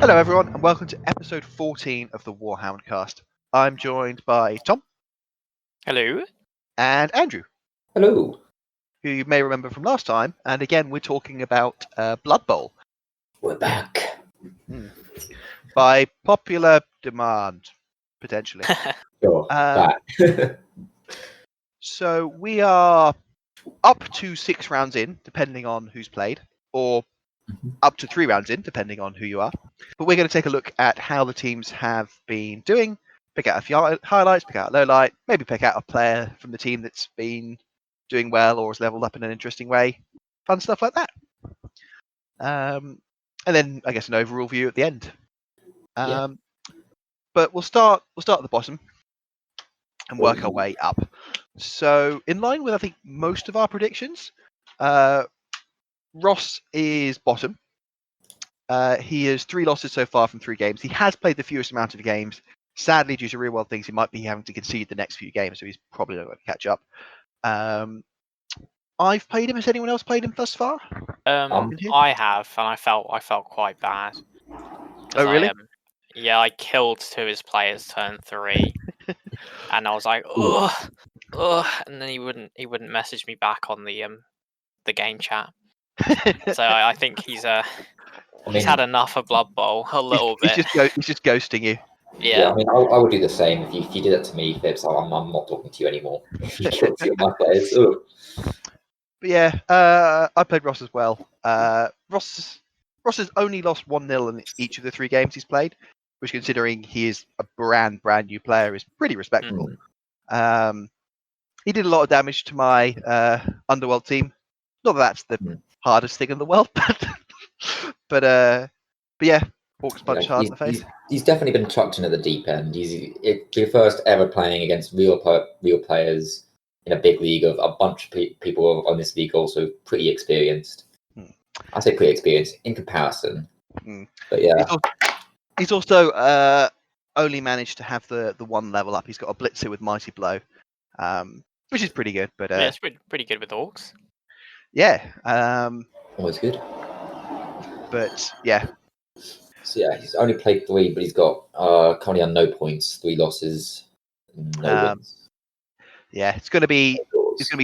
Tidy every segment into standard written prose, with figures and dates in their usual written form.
Hello, everyone, and welcome to episode 14 of the Warhoundcast. I'm joined by Tom. Hello. And Andrew. Hello. Who you may remember from last time. And again, we're talking about Blood Bowl. We're back. By popular demand, potentially. Sure, back. So we are up to 6 rounds in, depending on who's played, or up to 3 rounds in, depending on who you are. But we're going to take a look at how the teams have been doing, pick out a few highlights, pick out a low light, maybe pick out a player from the team that's been doing well or has leveled up in an interesting way. Fun stuff like that. And then, I guess, an overall view at the end. But we'll start at the bottom and work our way up. So, in line with, I think, most of our predictions, Ross is bottom. He has 3 losses so far from 3 games. He has played the fewest amount of games. Sadly, due to real world things, he might be having to concede the next few games, so he's probably not going to catch up. I've played him. Has anyone else played him thus far? I have, and I felt quite bad. Oh, really? I killed 2 of his players turn 3, and I was like, ugh, and then he wouldn't message me back on the game chat. So I think he's had enough of Blood Bowl a little bit. He's just ghosting you. Yeah. I mean, I would do the same if you did that to me, Phipps. I'm not talking to you anymore. If you killed 2 of my players. Ugh. But yeah, I played Ross as well. Ross has only lost 1-0 in each of the 3 games he's played, which, considering he is a brand new player, is pretty respectable. He did a lot of damage to my Underworld team. Not that that's the hardest thing in the world, but yeah, Hawks punch hard in the face. He's definitely been chucked in at the deep end. He's first ever playing against real players in a big league of a bunch of people on this league, also pretty experienced. I say pretty experienced in comparison, but yeah. He's also only managed to have the 1 level up. He's got a Blitzer with Mighty Blow, which is pretty good. But yeah, it's pretty good with Orcs. Yeah. Always good. But yeah. So yeah, he's only played 3, but he's got currently on no points, 3 losses, no wins. Yeah, it's gonna be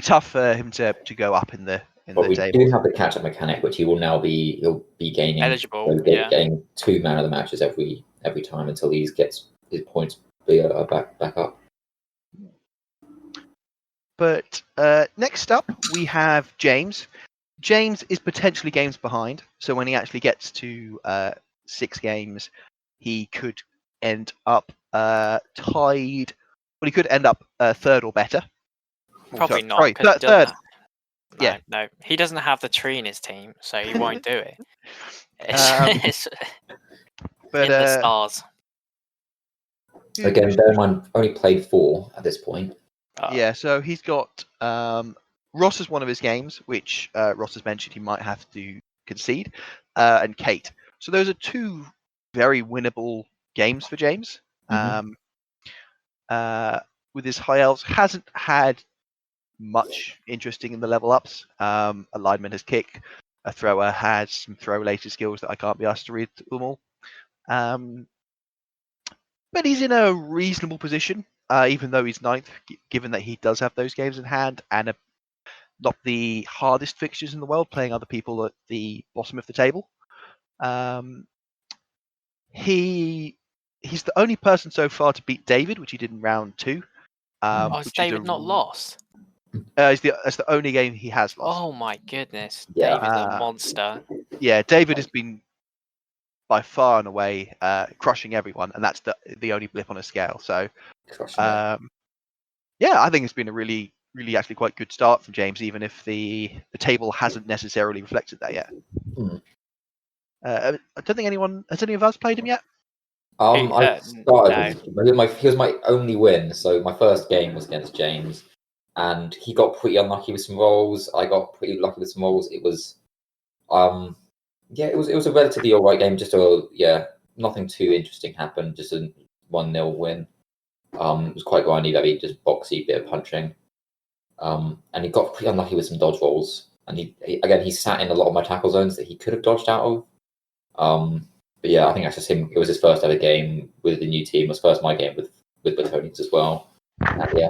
tough for him to go up in the we table. do have the catch-up mechanic, which he'll be gaining eligible. Getting 2 man of the matches every time until he gets his points back up. But next up we have James. James is potentially games behind, so when he actually gets to 6 games, he could end up tied. Well, he could end up 3rd or better. Probably not. Sorry, 3rd. No, he doesn't have the tree in his team, so he won't do it. It's but in the stars. Again, bear in mind, only played 4 at this point. Yeah, so he's got Ross as one of his games, which Ross has mentioned he might have to concede, and Kate. So those are 2 very winnable games for James. With his high elves, hasn't had much interesting in the level ups. A lineman has kick, a thrower has some throw related skills that I can't be asked to read them all. But he's in a reasonable position, even though he's 9th, given that he does have those games in hand and not the hardest fixtures in the world, playing other people at the bottom of the table. He's the only person so far to beat David, which he did in round 2. Is David not lost? That's the only game he has lost. Oh my goodness, Yeah. David's a monster. Yeah, David has been by far and away crushing everyone, and that's the only blip on a scale. So, yeah, I think it's been a really actually quite good start from James, even if the table hasn't necessarily reflected that yet. I don't think has any of us played him yet? I started. No. He was my only win. So my first game was against James, and he got pretty unlucky with some rolls. I got pretty lucky with some rolls. It was, it was a relatively alright game. Just nothing too interesting happened. Just a 1-0 win. It was quite grindy, very just boxy, bit of punching. And he got pretty unlucky with some dodge rolls. And he sat in a lot of my tackle zones that he could have dodged out of. But yeah, I think that's just him. It was his first ever game with the new team. It was first my game with Bretonians as well. And yeah.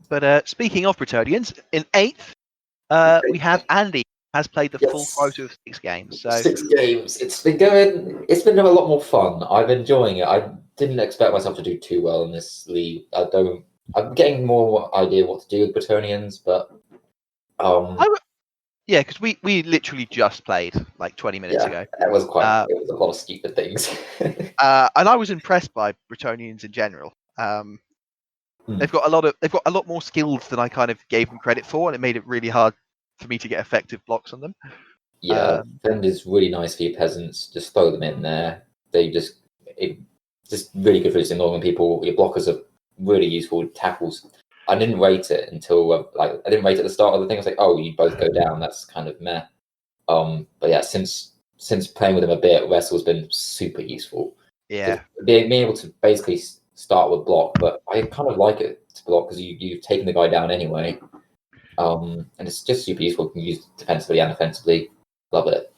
But speaking of Bretonians, in 8th, we have Andy has played the full quota of 6 games. So 6 games. It's been a lot more fun. I'm enjoying it. I didn't expect myself to do too well in this league. I'm getting more idea what to do with Bretonians, but yeah, because we literally just played like 20 minutes ago. It was it was a lot of stupid things. And I was impressed by Bretonians in general. They've got a lot more skills than I kind of gave them credit for, and it made it really hard for me to get effective blocks on them. Yeah, Defend is really nice for your peasants. Just throw them in there. Just really good for just ignoring people. Your blockers are really useful. Tackles. I didn't rate it until I didn't rate it at the start of the thing. I was like, oh, you both go down. That's kind of meh. But yeah, since playing with him a bit, Wrestle's been super useful. Yeah, being able to basically start with block, but I kind of like it to block because you've taken the guy down anyway. And it's just super useful. You can use defensively and offensively. Love it.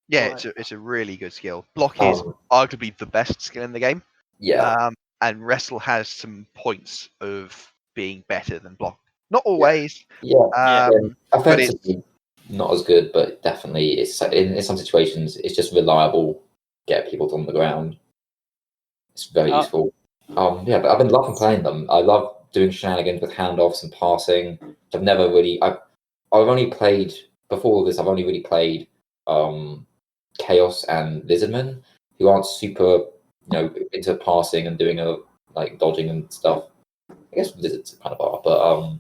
Yeah, it's a really good skill. Block is arguably the best skill in the game. Yeah. And Wrestle has some points of being better than block. Not always. Yeah. Offensively, not as good, but definitely it's in some situations it's just reliable. Get people on the ground. It's very useful. But I've been loving playing them. I love doing shenanigans with handoffs and passing. I've never really. I've only played before this. I've only really played Chaos and Lizardman, who aren't super, into passing and doing dodging and stuff. I guess Lizards kind of are, but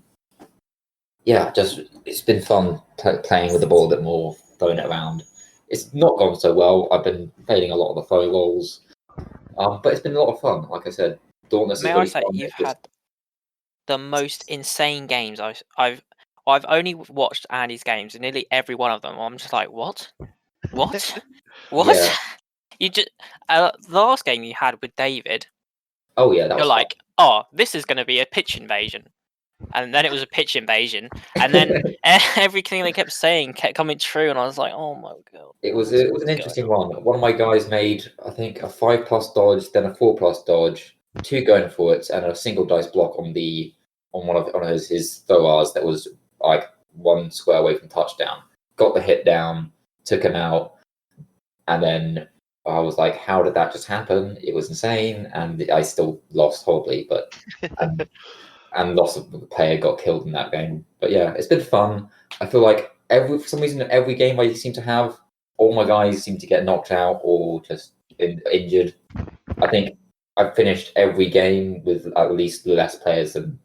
just it's been fun playing with the ball a bit more, throwing it around. It's not gone so well. I've been failing a lot of the throw rolls, but it's been a lot of fun. Like I said, Dauntless is really fun. You've had the most insane games. I've only watched Andy's games, and nearly every one of them, I'm just like, what? What? Yeah. You just the last game you had with David. Oh yeah, that was you're like, fun. Oh, this is going to be a pitch invasion, and then it was a pitch invasion, and then everything they kept saying kept coming true, and I was like, oh my god. It was an interesting one. One of my guys made, I think, a 5+ dodge, then a 4+ dodge, 2 going for it, and a single dice block on one of his throwers that was like 1 square away from touchdown. Got the hit down, took him out, and then I was like, how did that just happen? It was insane, and I still lost horribly, but and lots of the player got killed in that game. But yeah, it's been fun. I feel like for some reason every game I seem to have, all my guys seem to get knocked out or just injured. I think I've finished every game with at least less players than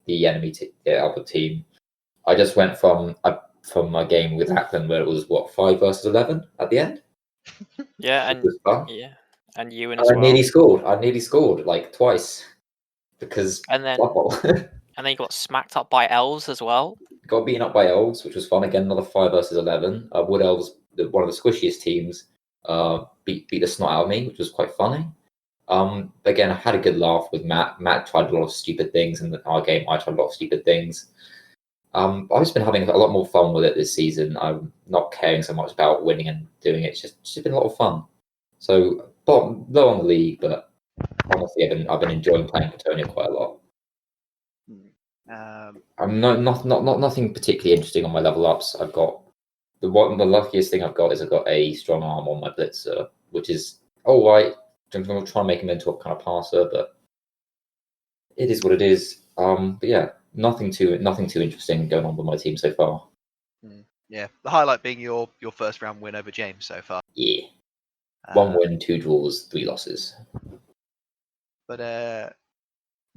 the enemy other team. I just went from my game with Ackland where it was 5 versus 11 at the end. Yeah, and Euan as well. I nearly scored like twice because and then you got smacked up by elves as well. Got beaten up by elves, which was fun. Again, another 5 versus 11. Wood elves, one of the squishiest teams, beat the snot out of me, which was quite funny. Again, I had a good laugh with Matt. Matt tried a lot of stupid things in our game. I tried a lot of stupid things. I've just been having a lot more fun with it this season. I'm not caring so much about winning and doing it. It's just been a lot of fun. So, low on the league, but honestly, I've been enjoying playing Bretonia quite a lot. I'm nothing particularly interesting on my level ups. I've got the luckiest thing I've got is I've got a strong arm on my blitzer, which is all right. I'm going to try and make him into a kind of passer, but it is what it is. But yeah, nothing too interesting going on with my team so far. Yeah, the highlight being your first round win over James so far. Yeah, 1 win, 2 draws, 3 losses. But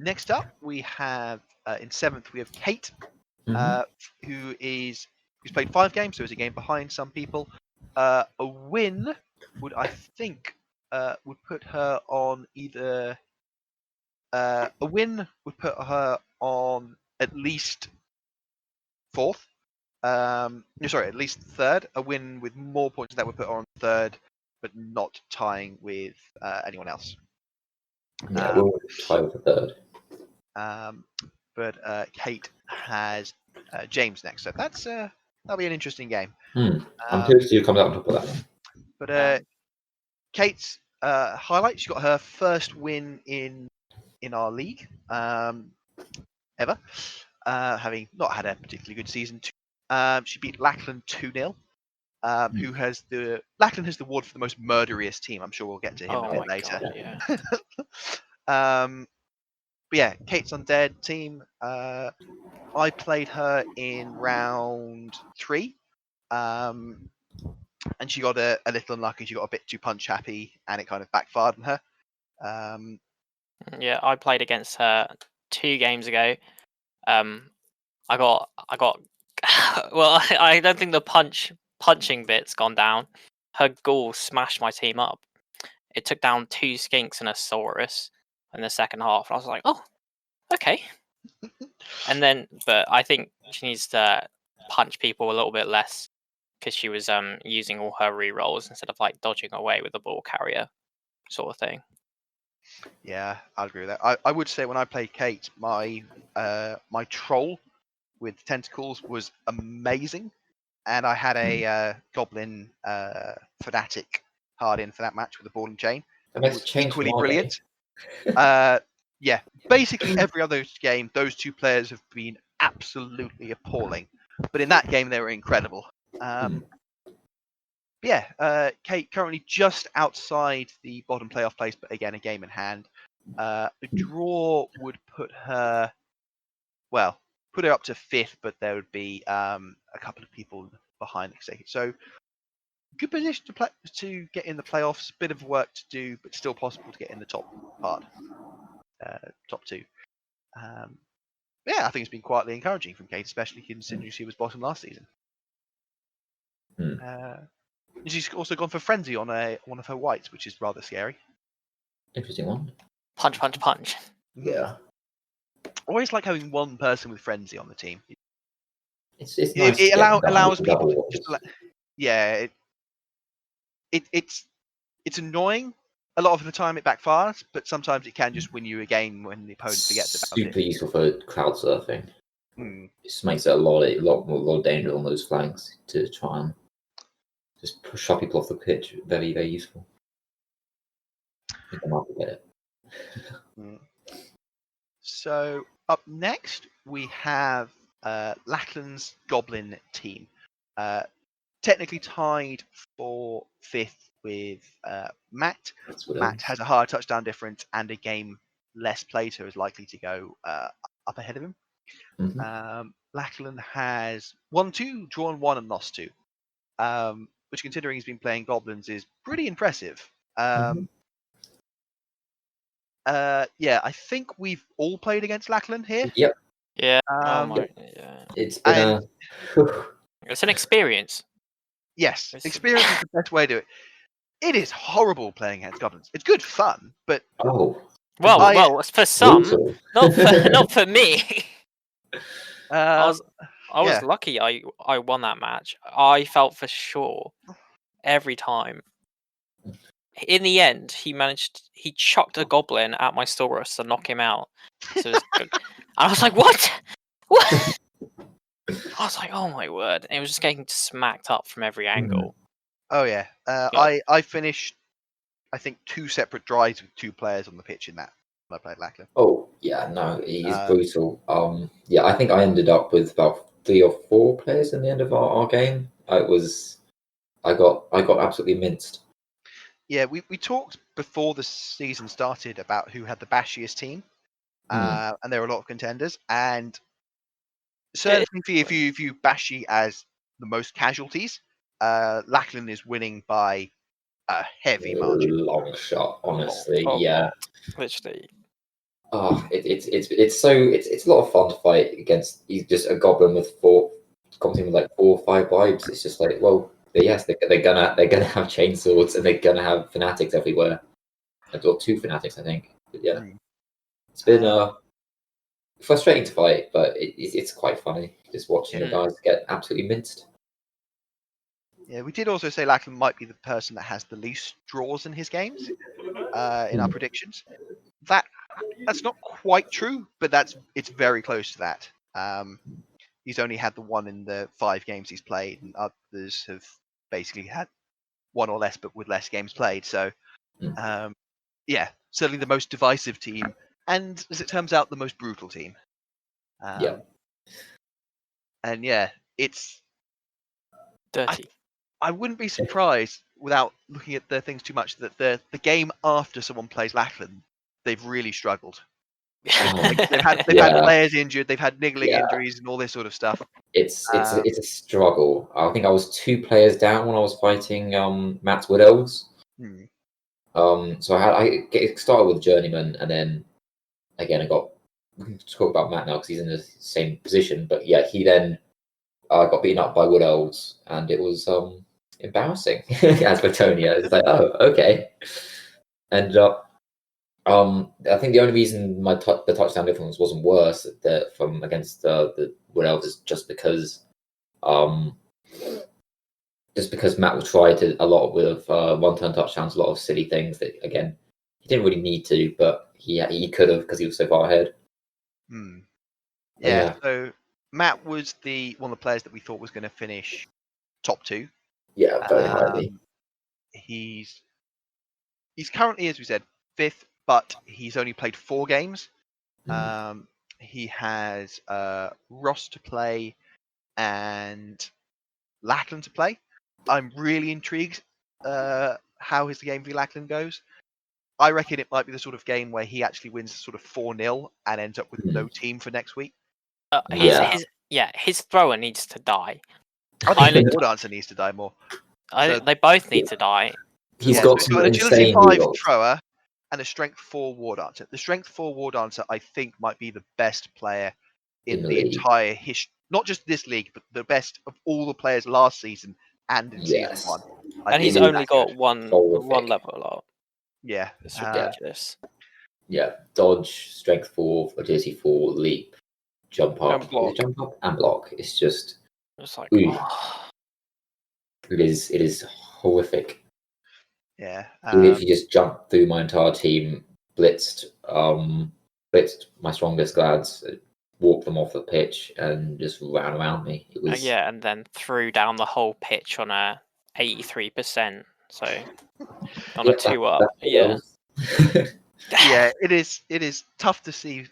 next up we have in 7th we have Kate, who's played 5 games, so is a game behind some people. A win would put her on either. A win would put her on at least 4th. At least 3rd. A win with more points that would put her on 3rd, but not tying with anyone else. Yeah, we'll tie with the 3rd. But Kate has James next, so that'll be an interesting game. I'm curious who comes out on top of that one. But Kate's highlight, she got her first win in our league ever, having not had a particularly good season. She beat Lackland 2-0. Who has Lackland has the award for the most murderiest team. I'm sure we'll get to him a bit later. God, yeah. But yeah, Kate's Undead team. I played her in round 3. And she got a little unlucky. She got a bit too punch happy, and it kind of backfired on her. Yeah, I played against her 2 games ago. I got well, I don't think the punching bit's gone down. Her ghoul smashed my team up. It took down 2 skinks and a saurus in the second half. And I was like, oh, okay. And then, but I think she needs to punch people a little bit less because she was using all her rerolls instead of like dodging away with the ball carrier sort of thing. Yeah, I agree with that. I would say when I played Kate, my troll with tentacles was amazing, and I had a goblin fanatic hard in for that match with the ball and chain. That makes a change Equally from our brilliant. Yeah, basically every other game, those 2 players have been absolutely appalling, but in that game they were incredible. Yeah, Kate currently just outside the bottom playoff place, but again a game in hand. A draw would put her up to 5th, but there would be a couple of people behind. So good position to get in the playoffs. Bit of work to do, but still possible to get in the top part, top 2. Yeah, I think it's been quietly encouraging from Kate, especially considering she was bottom last season. She's also gone for Frenzy on one of her whites, which is rather scary. Interesting one. Punch, punch, punch. Yeah. Always like having one person with Frenzy on the team. It's nice. It allows people to it's annoying. A lot of the time it backfires, but sometimes it can just win you a game when the opponent forgets about it. Super useful for crowd surfing. It just makes it a lot danger on those flanks to try and just push people off the pitch. Very, very useful. You can get it. So up next we have Lackland's Goblin team. Technically tied for 5th with Matt. Matt has a higher touchdown difference and a game less played, so is likely to go up ahead of him. Lackland has won 2, drawn 1, and lost 2, which, considering he's been playing Goblins, is pretty impressive. Yeah, I think we've all played against Lackland here. Yep. Yeah. Yeah. It's been it's an experience. Yes, experience is the best way to do it. It is horrible playing against Goblins. It's good fun, but well, for some, not for me. I was lucky. I won that match. I felt for sure every time. In the end, he chucked a goblin at my Saurus to knock him out. So I was like, what? What? I was like, oh my word. And it was just getting smacked up from every angle. Oh yeah. I finished, I think, 2 separate drives with 2 players on the pitch in that when I played Lackland. Oh yeah, no, he's brutal. Yeah, I think I ended up with about 3 or 4 players in the end of our game. I got absolutely minced. Yeah, we talked before the season started about who had the bashiest team, and there were a lot of contenders. And certainly, if you view Bashy as the most casualties, Lackland is winning by a heavy margin. Long shot, honestly. Literally. Oh, it's a lot of fun to fight against. He's just a goblin with 4 like 4 or 5 vibes. It's just like, well, yes, they're gonna have chainswords and they're gonna have fanatics everywhere. Or 2 fanatics, I think. But yeah, it's been frustrating to fight, but it's quite funny just watching the guys get absolutely minced. Yeah, we did also say Lackland might be the person that has the least draws in his games in our predictions. That's not quite true, but it's very close to that. He's only had the 1 in the 5 games he's played, and others have basically had one or less, but with less games played. So, yeah, certainly the most divisive team, and as it turns out, the most brutal team. And yeah, it's dirty. I wouldn't be surprised, without looking at the things too much, that the game after someone plays Lackland, they've really struggled. Like, they've had players injured, they've had niggling injuries and all this sort of stuff. It's a struggle. I think I was 2 players down when I was fighting Matt's Wood Elves. So I get started with Journeyman, and then again we can talk about Matt now because he's in the same position. But yeah, he then got beaten up by Wood Elves, and it was embarrassing. As for Tonya, it's like, oh, okay. And I think the only reason the touchdown difference wasn't worse from against the Wood Elves is just because Matt would try to a lot with one-turn touchdowns, a lot of silly things that again he didn't really need to, but he could have because he was so far ahead. Yeah. So Matt was one of the players that we thought was going to finish top 2. Yeah, very highly. He's currently, as we said, 5th, but he's only played 4 games. He has Ross to play and Lackland to play. I'm really intrigued how his game v Lackland goes. I reckon it might be the sort of game where he actually wins sort of 4-0 and ends up with no team for next week. His thrower needs to die. I think Wood Answer needs to die more. They both need to die. He's got an agility 5 thrower and a strength 4 ward answer. The strength 4 ward answer, I think, might be the best player in the entire history, not just this league, but the best of all the players last season and in season 1. And he's only got one level up. Yeah, it's ridiculous. Dodge, strength 4, agility 4, leap, jump up, and block. It's just like it is horrific. Yeah, he literally just jumped through my entire team, blitzed my strongest lads, walked them off the pitch, and just ran around me. It was and then threw down the whole pitch on a 83%. So on a 2-up. Yeah, it is tough to see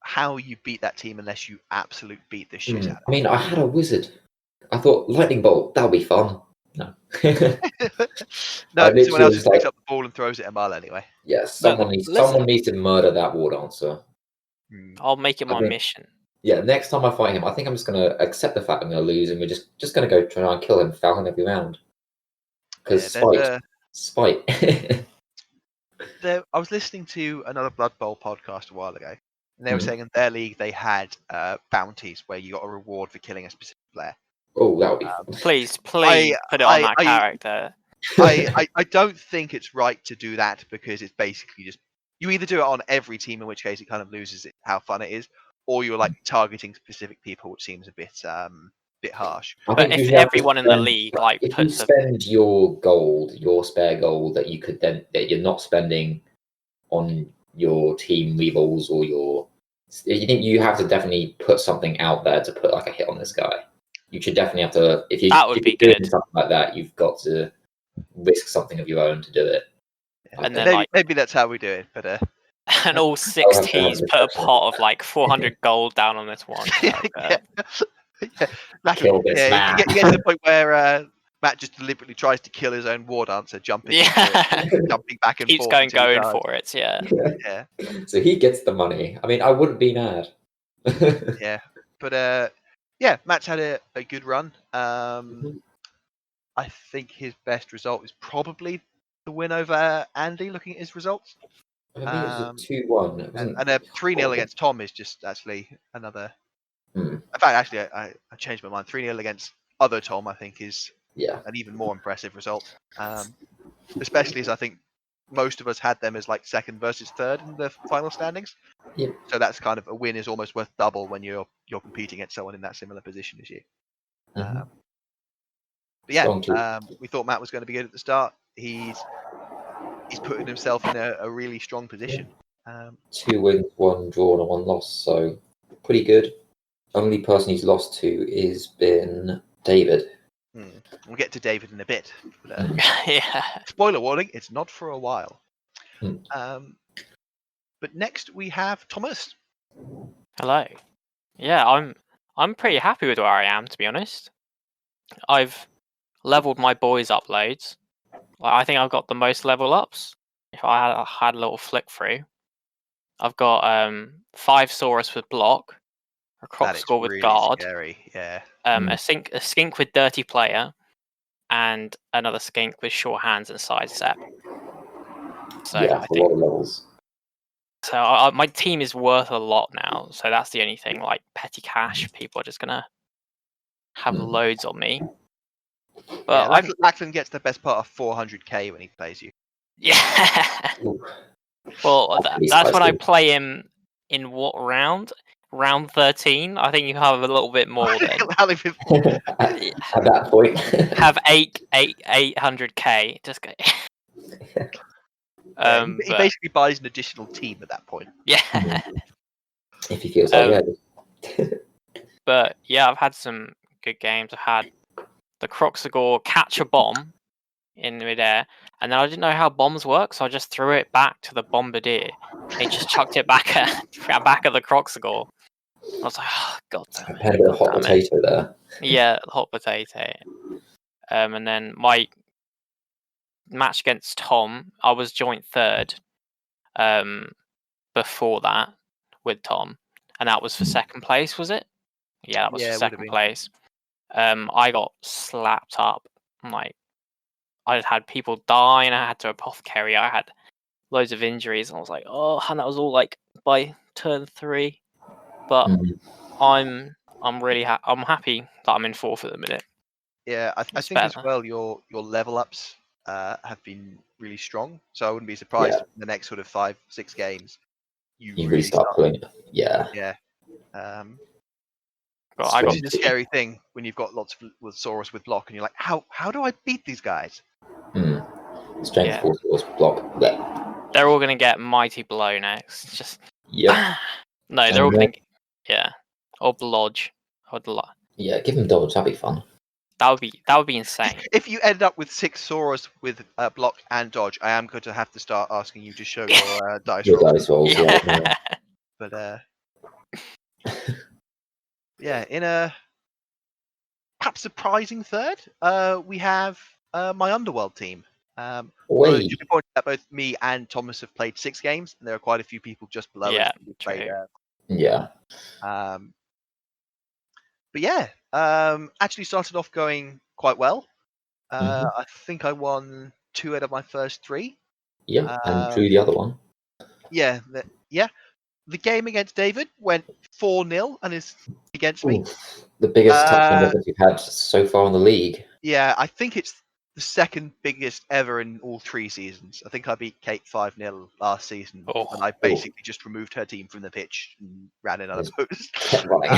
how you beat that team unless you absolute beat the shit out of them. I mean, I had a wizard. I thought lightning bolt, that'll be fun. No. No, someone else just picks up the ball and throws it at Mal anyway. Yes, someone needs to murder that ward answer. I'll make it my mission. Yeah, next time I fight him, I think I'm just going to accept the fact I'm going to lose, and we're just going to go try and kill him, foul him every round. Because spite. I was listening to another Blood Bowl podcast a while ago, and they were saying in their league they had bounties where you got a reward for killing a specific player. Oh, that would be fun. Please put it on that character. I don't think it's right to do that because it's basically just you either do it on every team, in which case it kind of loses how fun it is, or you're like targeting specific people, which seems a bit harsh. But if everyone in the league if you spend your spare gold that you're not spending on your team revals or you have to definitely put something out there to put like a hit on this guy. You should definitely have to if you're doing something like that, you've got to risk something of your own to do it. And then maybe that's how we do it, but and all 6 teams put a pot of like 400 gold down on this one. You get to the point where Matt just deliberately tries to kill his own ward answer, jumping back and forth. Keeps going for it, yeah. So he gets the money. I mean, I wouldn't be mad. Yeah, but Matt's had a good run. I think his best result is probably the win over Andy, looking at his results. I think it was a 2-1. And a 3-0 against Tom is just actually another... In fact, actually, I changed my mind. 3-0 against other Tom, I think, is an even more impressive result. Especially as I think most of us had them as like second versus third in the final standings. Yeah. So that's kind of a win is almost worth double when you're competing against someone in that similar position as you. We thought Matt was going to be good at the start. He's putting himself in a really strong position. 2 wins, 1 draw, and 1 loss. So pretty good. Only person he's lost to is been David. We'll get to David in a bit. But, Yeah. spoiler warning: it's not for a while. Hmm. But next we have Thomas. Hello. Yeah, I'm pretty happy with where I am, to be honest. I've leveled my boys up loads. I think I've got the most level ups. If I had a little flick through, I've got 5 Saurus with block, a That is Crocscore with really guard, scary. Yeah. a skink with dirty player, and another skink with short hands and sidestep. So Yeah, I a lot of levels. So my team is worth a lot now. So that's the only thing. Like petty cash, people are just gonna have loads on me. But Yeah, Lachlan gets the best part of 400k when he plays you. yeah. Ooh. Well, That's that's when I spicy. play him in what round? Round 13. I think you have a little bit more then. At that point, Have 800k. Just go. He basically buys an additional team at that point. Yeah. if he feels like But yeah, I've had some good games. I had the Crocscore catch a bomb in midair, and then I didn't know how bombs work, so I just threw it back to the bombardier. He just chucked it back at the Crocscore. I was like, oh, God damn I had a bit of hot potato there. Yeah, hot potato. And then my match against Tom, I was joint third. Before that with Tom, and that was for second place, was it? Yeah, that was for second place. I got slapped up. Like, I just had people die, and I had to apothecary. I had loads of injuries, and I was like, oh, and that was all like by turn 3. But I'm really I'm happy that I'm in 4th at the minute. Yeah, I think as well your level ups have been really strong. So I wouldn't be surprised in the next sort of 5-6 games you really start pulling it. Yeah. Yeah. I which is a scary thing when you've got lots of Saurus with block, and you're like, how do I beat these guys? Strength 4 Saurus block. They're all gonna get mighty blow next. Just no, they're all gonna or blodge. Yeah, give them dodge. That'd be fun. That would be insane. If you end up with 6 Saurus with block and dodge, I am going to have to start asking you to show your dice rolls. Dice rolls, yeah. But yeah, in a perhaps surprising third, we have my Underworld team. You can point out both me and Thomas have played 6 games, and there are quite a few people just below us who played. But yeah, actually started off going quite well. I think I won 2 out of my first 3. Yeah, and drew the other one. Yeah. The game against David went 4-0 and is against me. The biggest touchdown difference you've had so far in the league. Yeah, I think it's the second biggest ever in all 3 seasons. I think I beat Kate 5-0 last season, and I basically just removed her team from the pitch and ran in unopposed. Kept running.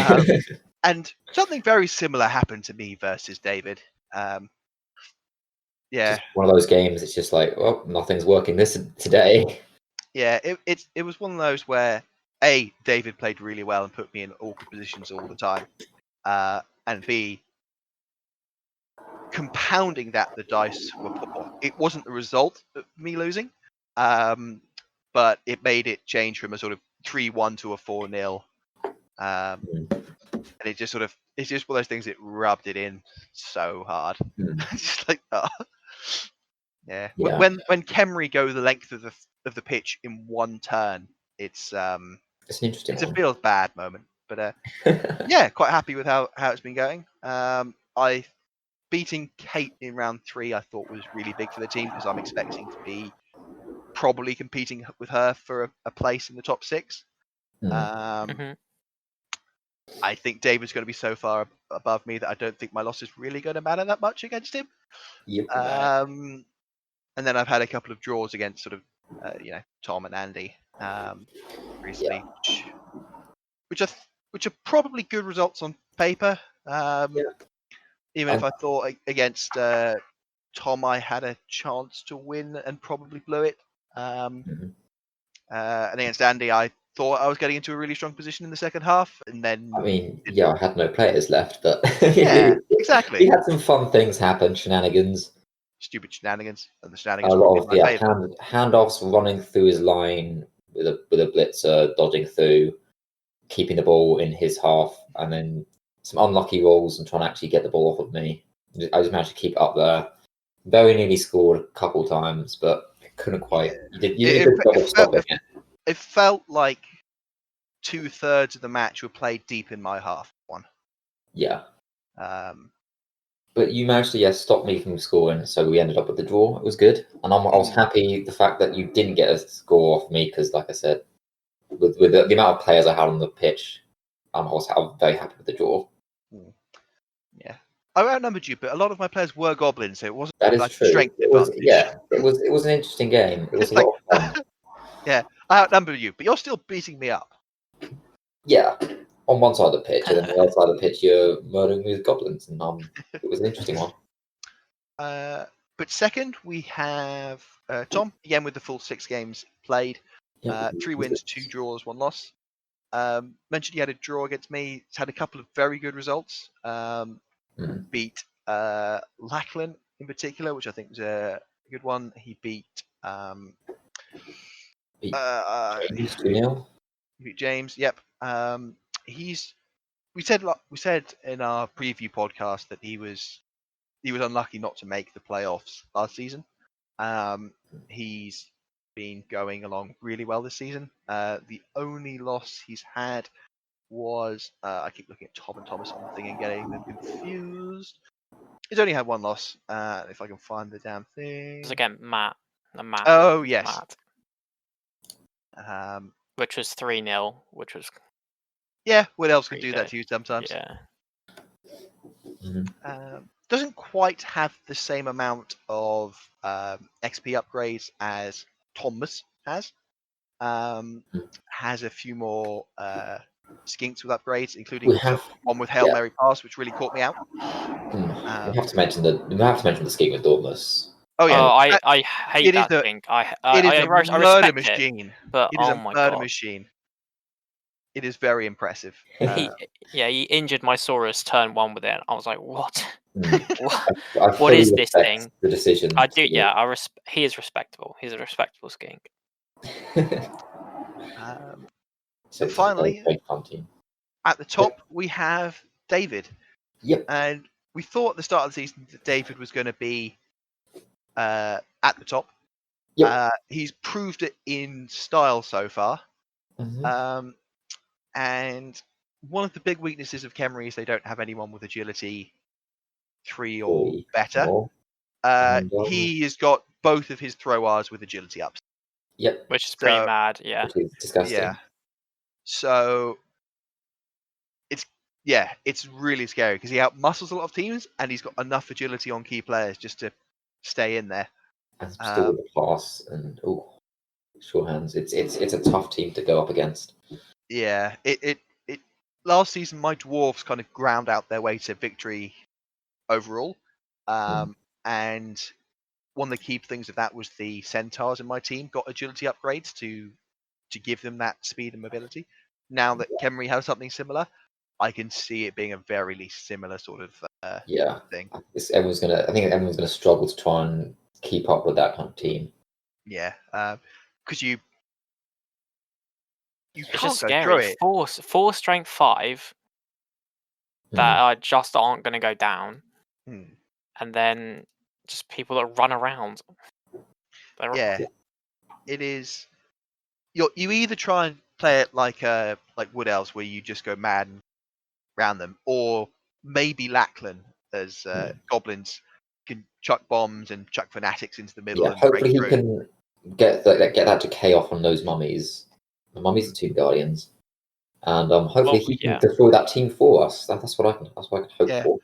And something very similar happened to me versus David. Just one of those games. It's just like, well, nothing's working today. Yeah, it was one of those where David played really well and put me in awkward positions all the time, and B, compounding that the dice were poor. It wasn't the result of me losing, but it made it change from a sort of 3-1 to a 4-0. And it's just one of those things. It rubbed it in so hard. Just like, yeah. When Khemri go the length of the pitch in one turn, it's an interesting. It's a feels bad moment, but yeah, quite happy with how it's been going. I beating Kate in round 3, I thought was really big for the team because I'm expecting to be probably competing with her for a place in the top 6. I think David's going to be so far above me that I don't think my loss is really going to matter that much against him. And then I've had a couple of draws against sort of, Tom and Andy recently, which are probably good results on paper. Even if I thought against Tom I had a chance to win and probably blew it. And against Andy, I thought I was getting into a really strong position in the second half, and then I mean, yeah, I had no players left, but yeah, exactly. we had some fun things happen, shenanigans. Stupid shenanigans, and the A shenanigans lot were of in my favour. handoffs running through his line with a blitzer, dodging through, keeping the ball in his half, and then some unlucky rolls and trying to actually get the ball off of me. I just managed to keep it up there. Very nearly scored a couple times, but couldn't quite. Yeah. You did a good job of stopping it. It felt like 2/3 of the match were played deep in my half. One. Yeah. Um, But you managed to stop me from scoring, so we ended up with the draw. It was good, and I was happy the fact that you didn't get a score off me because, like I said, with the amount of players I had on the pitch, I was very happy with the draw. Yeah, I outnumbered you, but a lot of my players were goblins, so it wasn't That is like true. strength It was advantage. it was an interesting game. It was It's a like- lot of fun. Yeah, I outnumbered you, but you're still beating me up. Yeah, on one side of the pitch, and then the other side of the pitch, you're murdering me with goblins, and it was an interesting one. But second, we have Tom, again with the full 6 games played. 3 wins, 2 draws, 1 loss. Mentioned he had a draw against me. He's had a couple of very good results. Beat Lachlan in particular, which I think was a good one. He beat James 2-0. He beat James. Yep. We said in our preview podcast that he was unlucky not to make the playoffs last season. He's been going along really well this season. The only loss he's had was I keep looking at Tom and Thomas on the thing and getting them confused. He's only had 1 loss. If I can find the damn thing. It was against Matt. Oh yes. Matt. Which was 3-0, which was yeah. What else could do that to you sometimes? Yeah. Doesn't quite have the same amount of XP upgrades as Thomas has. Has a few more skinks with upgrades, including one with Hail Mary Pass, which really caught me out. We have to mention the skink with Dortmus. Oh yeah, I hate that skink. It is a murder machine. But it is a murder machine. It is very impressive. He injured my Saurus turn 1 with it. I was like, what? What is this thing? The decision. I do. Yeah, he is respectable. He's a respectable skink. So finally, at the top we have David. Yep. And we thought at the start of the season that David was going to be at the top. Yep. He's proved it in style so far. And one of the big weaknesses of Khemri is they don't have anyone with agility 3 or better. He has got both of his throw-Rs with agility ups. Yep. Which is pretty mad, yeah. Which is disgusting. Yeah. So it's really scary because he outmuscles a lot of teams and he's got enough agility on key players just to stay in there. And still with the pass and sure hands. It's a tough team to go up against. Yeah, it last season my dwarves kind of ground out their way to victory overall. And one of the key things of that was the centaurs in my team got agility upgrades to give them that speed and mobility. Now that Khemri has something similar, I can see it being a very least similar sort of thing. I think everyone's gonna struggle to try and keep up with that kind of team. Yeah, because you it's can't just go scary. through it. 4 strength 5 that just aren't going to go down, and then just people that run around. It is. You either try and play it like Wood Elves, where you just go mad and round them, or maybe Lachlan as goblins can chuck bombs and chuck fanatics into the middle. Yeah, and hopefully he break can get that decay off on those mummies. The mummies are Tomb Guardians, and hopefully he can destroy that team for us. That's what I can hope for.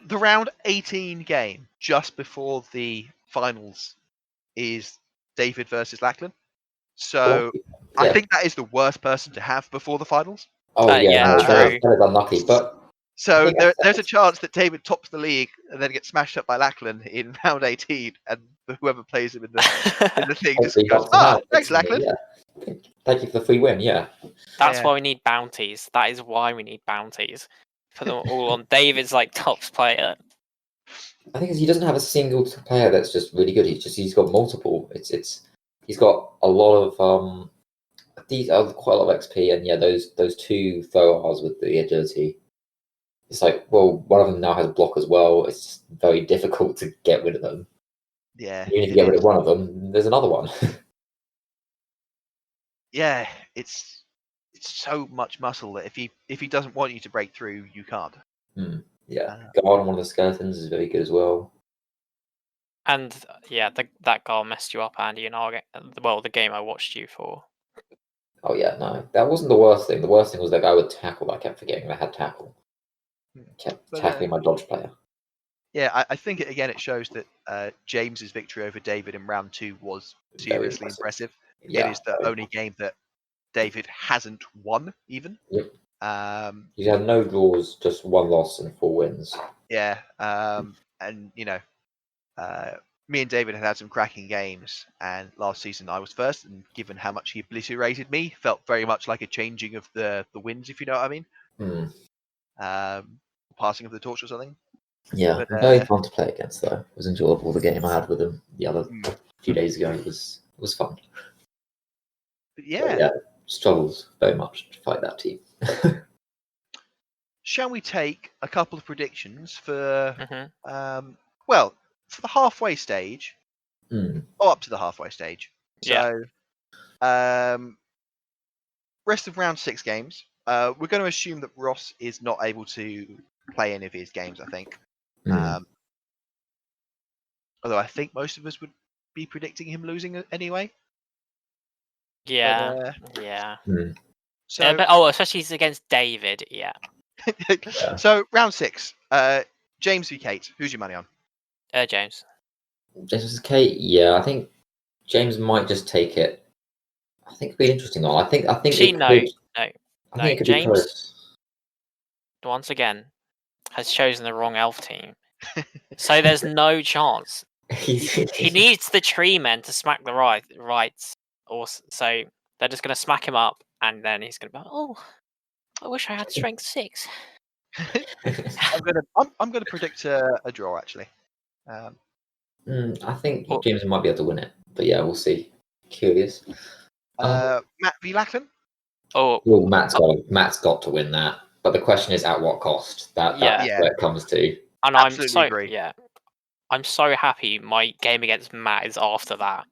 The round 18 game just before the finals is David versus Lachlan. So I think that is the worst person to have before the finals. That is unlucky. But so there's a chance that David tops the league and then gets smashed up by Lachlan in round 18, and whoever plays him in the thing just goes, thanks Lachlan. Thank you for the free win. Yeah. That's Yeah. why we need bounties. That is why we need bounties. Put them all on David's like tops player. I think he doesn't have a single player that's just really good. He's got multiple. He's got a lot of these are quite a lot of XP, and yeah, those two throwers with the agility. It's like, well, one of them now has block as well. It's just very difficult to get rid of them. Yeah. Even if you get rid of one of them, there's another one. Yeah, it's so much muscle that if he doesn't want you to break through, you can't. Yeah, guard on one of the skeletons is very good as well. And yeah, that goal messed you up, Andy. In our the game I watched you for. Oh yeah, no, that wasn't the worst thing. The worst thing was that guy with tackle. I kept forgetting I had tackle. Kept tackling my dodge player. Yeah, I think it shows that James's victory over David in round 2 was seriously impressive. Yeah, it is the only game that David hasn't won, even. Yep. He's had no draws, just 1 loss and 4 wins. Yeah, and me and David had some cracking games, and last season I was first, and given how much he obliterated me, felt very much like a changing of the wins, if you know what I mean. Passing of the torch or something. Yeah, but, very fun to play against, though. It was enjoyable. The game I had with him the other few days ago was fun. But yeah, struggled very much to fight that team. Shall we take a couple of predictions for for the halfway stage, or up to the halfway stage? So, rest of round 6 games. We're going to assume that Ross is not able to play any of his games, I think. Although I think most of us would be predicting him losing anyway. Yeah. So, especially against David. Yeah. So round 6. James v Kate. Who's your money on? James. James versus Kate. Yeah, I think James might just take it. I think it'd be an interesting one. I think Actually, it could James, be close. Once again, has chosen the wrong elf team. So there's no chance. He needs the tree men to smack the rights. Or so they're just going to smack him up, and then he's going to be like, oh, I wish I had strength 6. I'm gonna predict a draw, actually. I think James might be able to win it, but yeah, we'll see. Curious. Matt v Lachlan. Well, Matt's got to win that, but the question is at what cost? That's where it comes to. And I'm so happy my game against Matt is after that.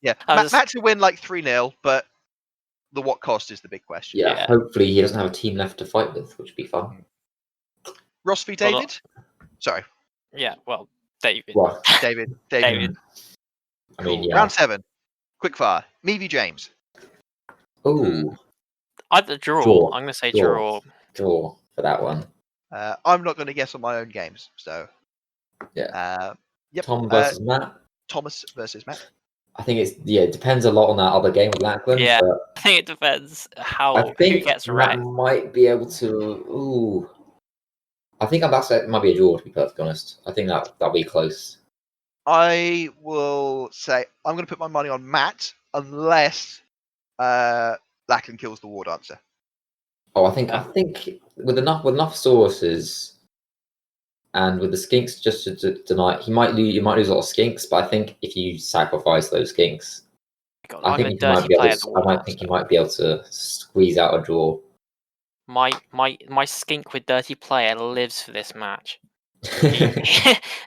Yeah. Matt to win like 3-0, but the what cost is the big question. Yeah, hopefully he doesn't have a team left to fight with, which would be fun. Ross v David? Sorry. Yeah, well, David. What? David. I mean, yeah. Round 7. Quick fire. Me v James. Ooh. Either draw. I'm going to say draw. Draw for that one. I'm not going to guess on my own games, so. Yeah. Yep. Tom versus Matt. Thomas versus Matt. I think it depends a lot on that other game with Lachlan. Yeah, but I think it depends who gets Matt right. might be able to. Ooh. I think that might be a draw, to be perfectly honest. I think that'll be close. I will say I'm going to put my money on Matt unless Lachlan kills the War Dancer. Oh, I think with enough sources and with the skinks just to deny, you might lose a lot of skinks, but I think if you sacrifice those skinks, I think you might be able to squeeze out a draw. My skink with dirty player lives for this match.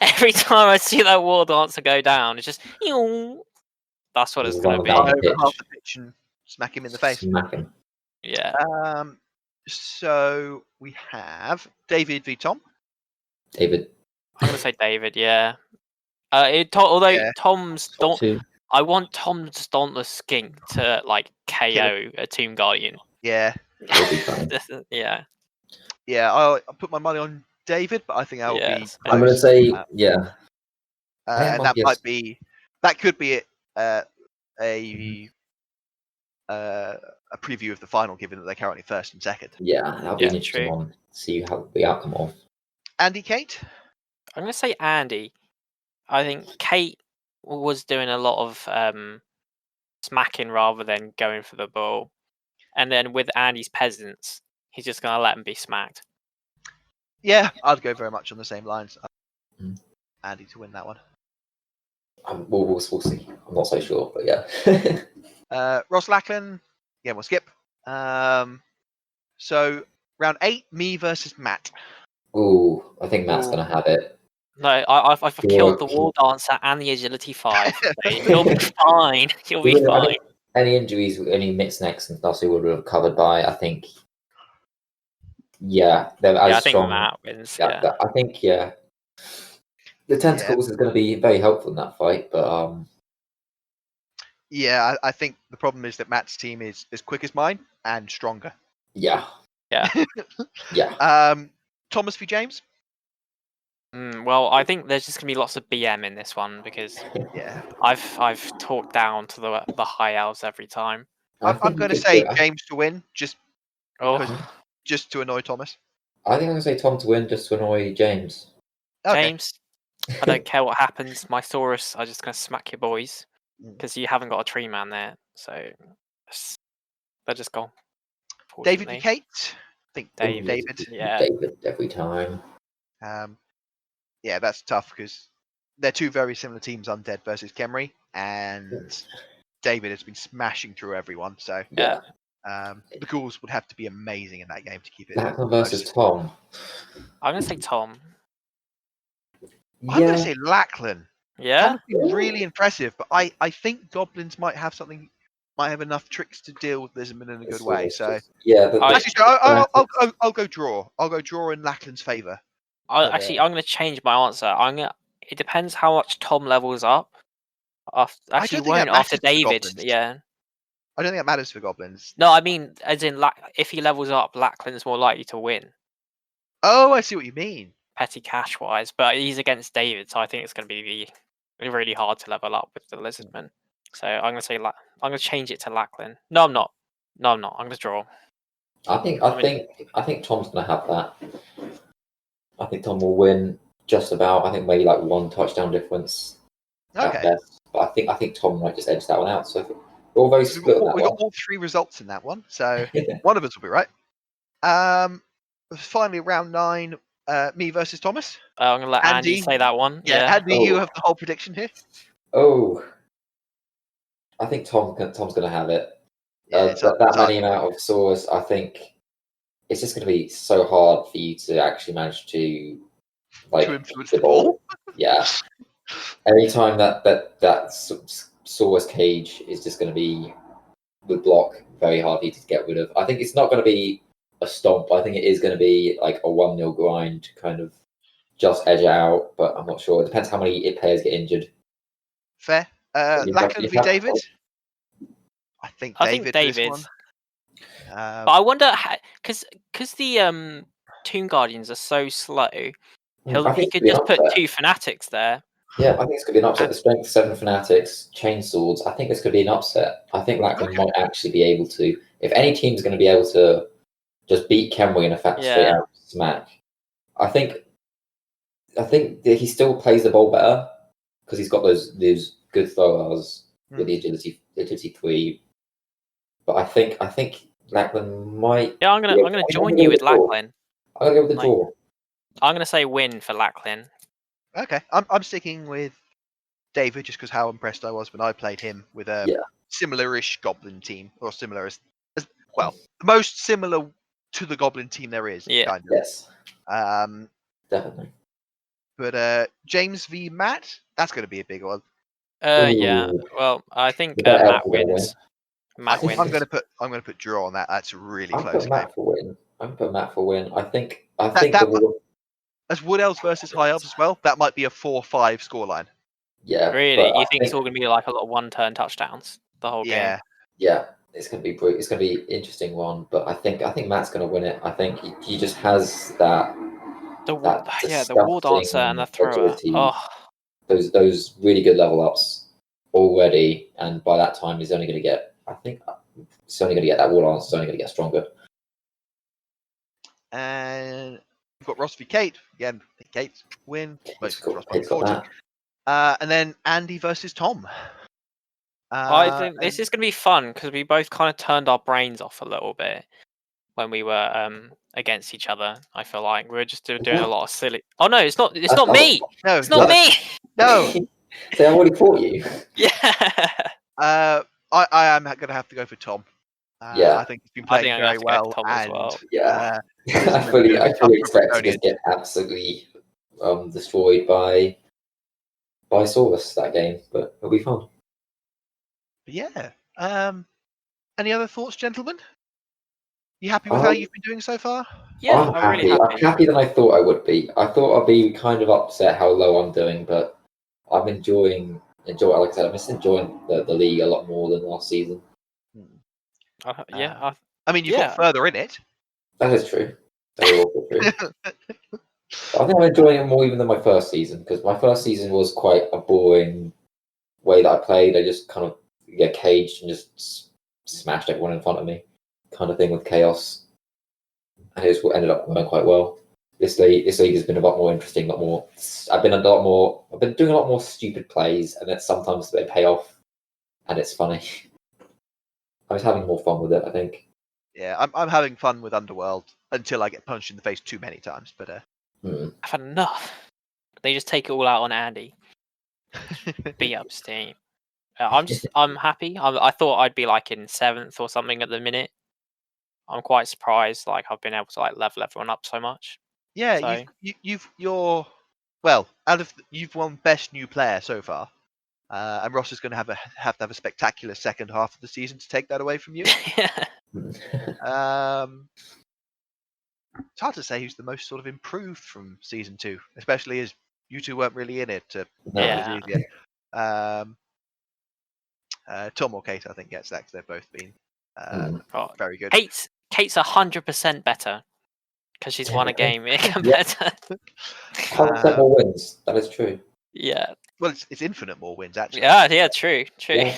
Every time I see that War Dancer go down, it's just that's what it's going to be. Over half the pitch and smack him in the face. Smack him. Yeah. So we have David v Tom. David. I'm going to say David. Yeah. Tom's I want Tom's Dauntless Skink to like KO a Tomb Guardian. Yeah. Yeah. Yeah, I'll put my money on David, but I think that will be close. I'm going to say and that could be a preview of the final, given that they're currently first and second. Yeah, that'll be an interesting one to see how the outcome of. Andy, Kate? I'm going to say Andy. I think Kate was doing a lot of smacking rather than going for the ball. And then with Andy's peasants, he's just going to let them be smacked. Yeah, I'd go very much on the same lines. Mm. Andy to win that one. We'll see. I'm not so sure, but yeah. Ross Lackland. Yeah, we'll skip. So round 8, me versus Matt. Ooh, I think Matt's Ooh. going to have it. No, I've killed the War Dancer and the Agility 5. He'll be fine. He'll be fine. Any injuries, any mixed necks and stuff, he would have covered by, I think. Yeah, they're as I think strong. Matt wins. I think, yeah. The tentacles is going to be very helpful in that fight, but yeah, I think the problem is that Matt's team is as quick as mine and stronger. Yeah. Thomas v James. Well, I think there's just gonna be lots of BM in this one because Yeah, I've talked down to the high elves every time. I'm going to say James to win, just to annoy Thomas. I think I'm going to say Tom to win just to annoy James. Okay. James, I don't care what happens. My Saurus are just going to smack your boys because you haven't got a tree man there. So they're just gone. David v Kate. I think David. Yeah. David every time. Yeah, that's tough because they're two very similar teams, Undead versus Khemri, and David has been smashing through everyone. So yeah. The Ghouls would have to be amazing in that game to keep it. Lackland versus Tom. I'm going to say Tom. I'm going to say Lackland. Yeah. Tom's been really impressive, but I think Goblins might have enough tricks to deal with Lizardman in a good way. So yeah, actually, I'll go draw. I'll go draw in Lackland's favour. I'm going to change my answer. It depends how much Tom levels up. Actually, won't after David. Yeah. I don't think that matters for Goblins. No, I mean, as in, if he levels up, Lackland's more likely to win. Oh, I see what you mean. Petty cash wise, but he's against David, so I think it's going to be really hard to level up with the Lizardman. So I'm going to say I'm going to change it to Lackland. No, I'm not. I'm going to draw. I think Tom's going to have that. I think Tom will win just about. I think maybe like one touchdown difference at best. But I think Tom might just edge that one out. So we're all very split on that we got all 3 results in that one, so one of us will be right. Finally, round 9, me versus Thomas. I'm going to let Andy say that one. Yeah. Andy, you have the whole prediction here. Oh, I think Tom's going to have it. That many amount of Saurus, I think it's just going to be so hard for you to actually manage to influence the ball. Yeah. Anytime that Saurus cage is just going to be the block very hard for you to get rid of. I think it's not going to be a stomp. I think it is going to be like a 1-0 grind, kind of just edge it out. But I'm not sure. It depends how many players get injured. Fair. Lackland v David. I think David. But I wonder because the Tomb Guardians are so slow. He could just put 2 fanatics there. Yeah, I think it's going to be an upset. The strength 7 fanatics, chain swords. I think this could be an upset. I think Lackland might actually be able to. If any team's going to be able to just beat Khemri in a straight out smack, I think that he still plays the ball better because he's got those good throwers with the agility 3. But I think Lackland might. Yeah, I'm gonna join you with Lackland. I'm gonna go with the draw. I'm gonna say win for Lackland. Okay, I'm sticking with David just because how impressed I was when I played him with a similar-ish Goblin team, or similar as well, the most similar to the Goblin team there is. Yeah. Kind of. Yes. Definitely. But James v Matt, that's going to be a big one. Yeah. Well, I think Matt wins. Matt wins. I'm going to put draw on that. That's a really close game. I'm put Matt for win. I think as Wood Elves versus High Elves as well, that might be a 4-5 scoreline. Yeah. Really? You think it's all going to be like a lot of 1-turn touchdowns the whole game? Yeah. It's going to be an interesting one, but I think Matt's going to win it. I think he just has that. The War Dancer and the Thrower. Those really good level ups already, and by that time he's only going to get. I think he's only going to get that War Dancer. Is only going to get stronger. And we've got Ross v Kate again. Kate win. Kate's got that. And then Andy versus Tom. I think this is going to be fun because we both kind of turned our brains off a little bit when we were against each other. I feel like we were just doing a lot of silly. Oh no, it's not. It's not me. No, It's not me. No. So I've already fought you. Yeah. I am going to have to go for Tom. Yeah. I think he's been playing very well, Tom as and well. Yeah. I fully expect to just get absolutely destroyed by Saurus that game, but it'll be fun. Yeah. Any other thoughts, gentlemen? You happy with how you've been doing so far? Yeah, I'm happy. really happy. I'm happy than I thought I would be. I thought I'd be kind of upset how low I'm doing, but I'm enjoying. Like I said, I'm just enjoying the league a lot more than last season. Yeah. I mean, you've got further in it. That is true. That is also true. I think I'm enjoying it more even than my first season, because my first season was quite a boring way that I played. I just kind of get caged and just smashed everyone in front of me, kind of thing with chaos, and it ended up going quite well. This league has been a lot more interesting, a lot more. I've been doing a lot more stupid plays, and then sometimes they pay off, and it's funny. I was having more fun with it, I think. Yeah, I'm having fun with Underworld until I get punched in the face too many times. But I've had enough. They just take it all out on Andy. Beat up Steam. I'm happy. I thought I'd be like in 7th or something at the minute. I'm quite surprised. Like I've been able to like level everyone up so much. Yeah, so... you've won best new player so far, and Ross is going to have to have a spectacular second half of the season to take that away from you. It's hard to say who's the most sort of improved from season 2, especially as you two weren't really in it to make it easier. Tom or Kate, I think, gets that because they've both been very good. Kate's 100% better because she's won a game compared to 100% more wins. That is true. Yeah. Well, it's infinite more wins actually. Yeah, true. Yeah.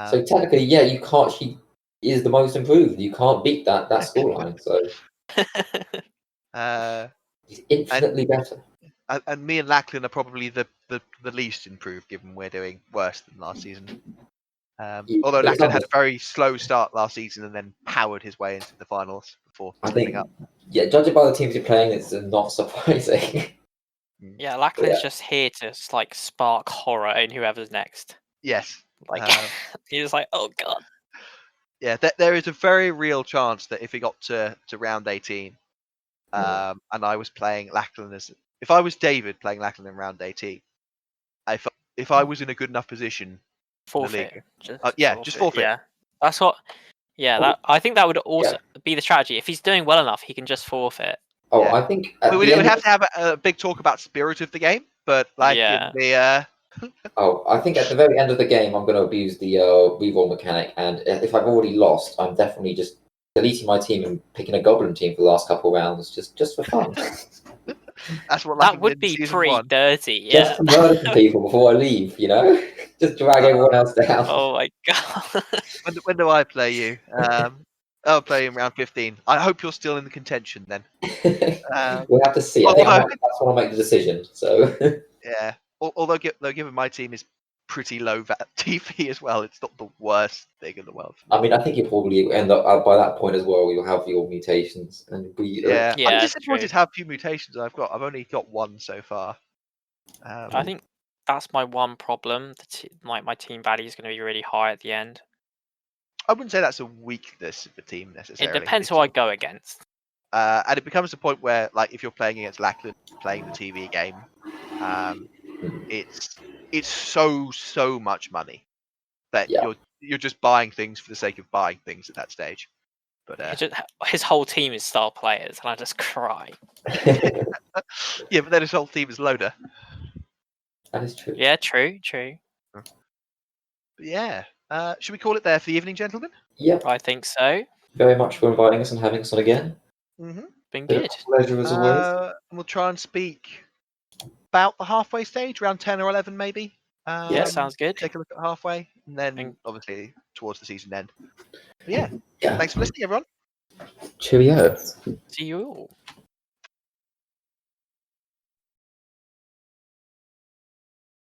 So technically, you can't. She is the most improved. You can't beat that scoreline. So he's infinitely better. And me and Lachlan are probably the least improved, given we're doing worse than last season. Although Lachlan had a very slow start last season and then powered his way into the finals before slipping up. Yeah, judging by the teams you're playing, it's not surprising. Yeah, Lachlan's just here to like spark horror in whoever's next. Yes. Like he's like, oh god. Yeah, there is a very real chance that if he got to round 18, and I was playing Lachlan if I was David playing Lachlan in round 18, if I was in a good enough position, forfeit. Just forfeit. Yeah, that's what. Yeah, I think that would also be the strategy. If he's doing well enough, he can just forfeit. Oh, yeah. I think we would have to have a big talk about spirit of the game, but like in the. I think at the very end of the game, I'm going to abuse the reroll mechanic, and if I've already lost, I'm definitely just deleting my team and picking a goblin team for the last couple of rounds, just for fun. That's what that would be pretty dirty. Yeah, just to murder some people before I leave, just drag everyone else down. Oh my god! When do I play you? I'll play in round 15. I hope you're still in the contention then. We'll have to see. I think that's when I'll make the decision. So yeah. Although given my team is pretty low TV as well, it's not the worst thing in the world. I mean, I think you'll probably end up by that point as well. You'll have your mutations, and I'm disappointed how few mutations I've got. I've only got one so far. I think that's my one problem. My team value is going to be really high at the end. I wouldn't say that's a weakness of the team necessarily. It depends who I go against. And it becomes a point where, like, if you're playing against Lachlan, playing the TV game, it's so much money that you're just buying things for the sake of buying things at that stage. But his whole team is star players, and I just cry. Yeah, but then his whole team is loader. That is true. Yeah, true. But yeah. Should we call it there for the evening, gentlemen? Yep. I think so. Very much for inviting us and having us on again. Mm-hmm. Been good. Pleasure as always. We'll try and speak about the halfway stage, around 10 or 11 maybe. Yeah, sounds good. Take a look at halfway, and then obviously towards the season end. But yeah, thanks for listening, everyone. Cheerio. See you all.